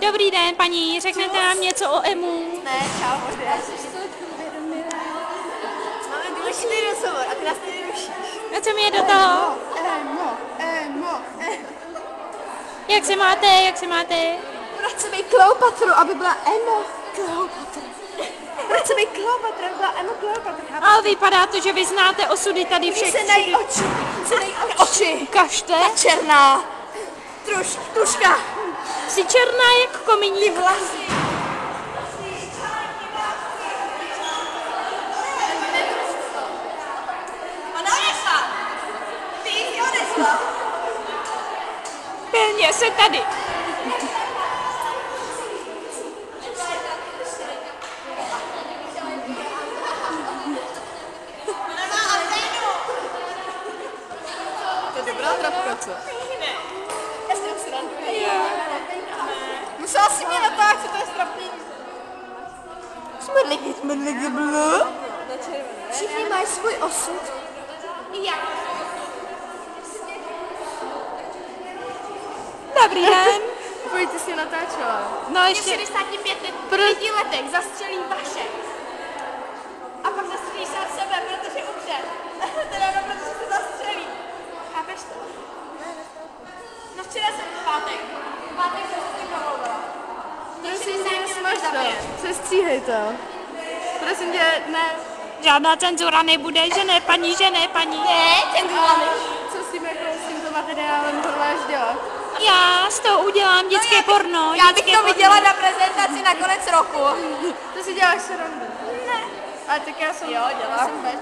Dobrý den, paní, řeknete nám něco o EMU? Ne, čau, máme důležitý rozhovor a ty nás tady rušíš. A co mi je do toho? Emo. Jak se máte, jak se máte? Proč se být Kleopatru, aby byla emo Kleopatra? Proč se být Kleopatra, aby byla emo Kleopatra? Ale vypadá to, že vy znáte osudy tady všech. Se dají oči. Ukažte. Ta černá. Truška. Jsi černá jak komíní. Vlasy. Ona odešla. Ty jsi odešla. Pevně se tady. To je dobrá trapka, co? Já si sranduji. Musela si mě natáčet, to je strapný. Smrliky. Všichni mají svůj osud. Já. Dobrý den. Pojď, ty jsi natáčela. No ještě. 65 letech zastřelí Vašek. A pak zastřelí sám sebe, protože umře. Teda no, protože se zastřelí. Chápeš to? No včera jsem v pátek. V pátek jsem se vypavovala. Prosím tě, smažte. Sestříhej to. Prosím tě, ne. Žádná cenzura nebude, že ne, paní, že ne, paní. Ne, ten hlavní. Co s tím, jako, s tímto materiálem hodláš dělat? Já z toho udělám dětské porno. Já bych dětské to porno. viděla na prezentaci na konec roku. To si děláš srandu. Ne. Ale tak já jsem... Jo, dělám. Já jsem bez.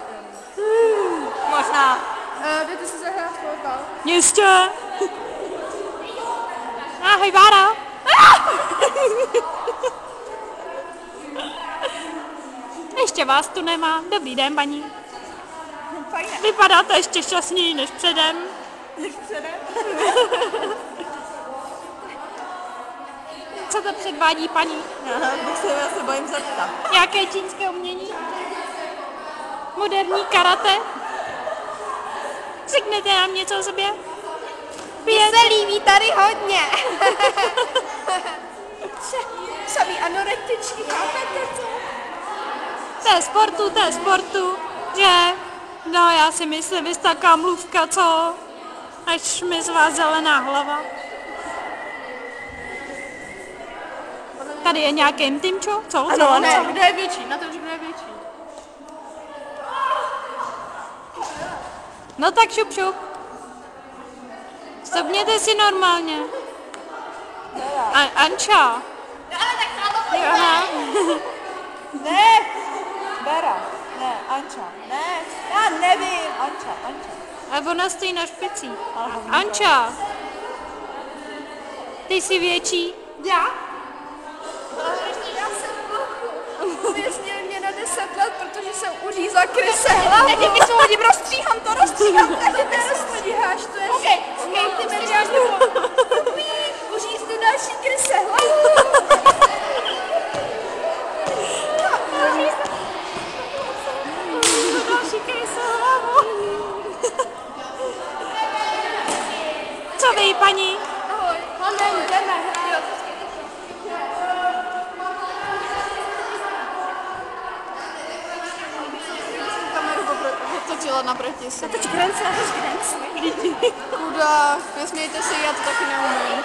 Možná. Jdete si zahrát fotbal? Jistě. Ahoj, Bára. Ještě vás tu nemám. Dobrý den, paní. Vypadáte ještě šťastněji než předem. Co to předvádí paní? Já se bojím zeptat. Jaké čínské umění? Moderní karate? Řeknete nám něco o sobě? Mně se líbí tady hodně. Samý anorektičky, chápete to? To je sportu, že? No já si myslím, vy jste taková mluvka, co? Až mi z vás zelená hlava. Tady je nějaký intimčo? Co? Ano, ne. Kdo je větší? Na to, kdo je větší. No tak šup. Stopněte si normálně. Anča. Ale tak na to Jo, aha. Ne. Bera. Ne, Anča. Ne. Já nevím. Anča. A ona stojí na špicí. Anča. Ty jsi větší? Já? Já jsem bloku. Uvěznili mě na 10 let, protože jsem uřízla kryse hlavu. Ne, ty svobodím, rozstříhám to. Ne, ty nerozstříháš, to je... Okej, ty mi děláš nebo... Uříznu další kryse hlavu. Co vy, paní? Ahoj. Jdeme. Kameru otočila naproti se. Teď grance. Chudák, nesmějte se, já to taky neumím.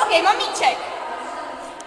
Okej, mamíček.